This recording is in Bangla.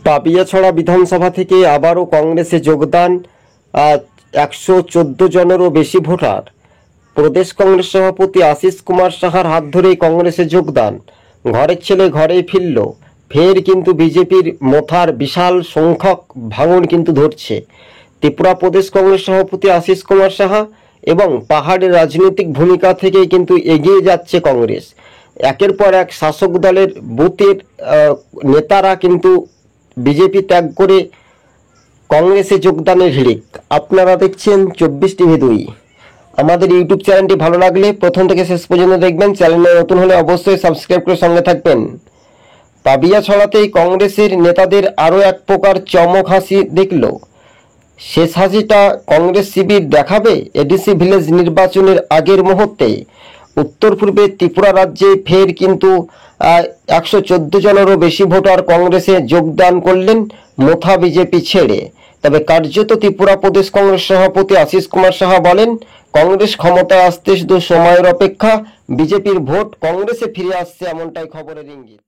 পাপিয়াছড়া বিধানসভা থেকে আবারও কংগ্রেসে যোগদান 114 জনেরও বেশি ভোটার। প্রদেশ কংগ্রেস সভাপতি আশিস কুমার সাহার হাত ধরেই কংগ্রেসে যোগদান। ঘরের ছেলে ঘরেই ফিরল। ফের কিন্তু বিজেপির মোথার বিশাল সংখ্যক ভাঙন কিন্তু ধরছে। ত্রিপুরা প্রদেশ কংগ্রেস সভাপতি আশিস কুমার সাহা এবং পাহাড়ের রাজনৈতিক ভূমিকা থেকেই কিন্তু এগিয়ে যাচ্ছে কংগ্রেস। একের পর এক শাসক দলের বুথের নেতারা কিন্তু বিজেপি ত্যাগ করে কংগ্রেসে যোগদানের হিড়িক। আপনারা দেখছেন 24TV2। আমাদের ইউটিউব চ্যানেলটি ভালো লাগলে প্রথম থেকে শেষ পর্যন্ত দেখবেন। চ্যানেলে নতুন হলে অবশ্যই সাবস্ক্রাইব করে সঙ্গে থাকবেন। পাপিয়াছড়াতেই কংগ্রেসের নেতাদের আরও এক প্রকার চমক হাসি দেখল। শেষ হাসিটা কংগ্রেস শিবির দেখাবে এডিসি ভিলেজ নির্বাচনের আগের মুহূর্তে। উত্তর পূর্বে ত্রিপুরা রাজ্যে ফের কিন্তু 114 জনেরও বেশি ভোটার কংগ্রেসে যোগদান করলেন মোথা বিজেপি ছেড়ে। তবে কার্যত ত্রিপুরা প্রদেশ কংগ্রেস সভাপতি আশিস কুমার সাহা বলেন, কংগ্রেস ক্ষমতায় আসতে শুধু সময়ের অপেক্ষা। বিজেপির ভোট কংগ্রেসে ফিরে আসছে, এমনটাই খবরের ইঙ্গিত।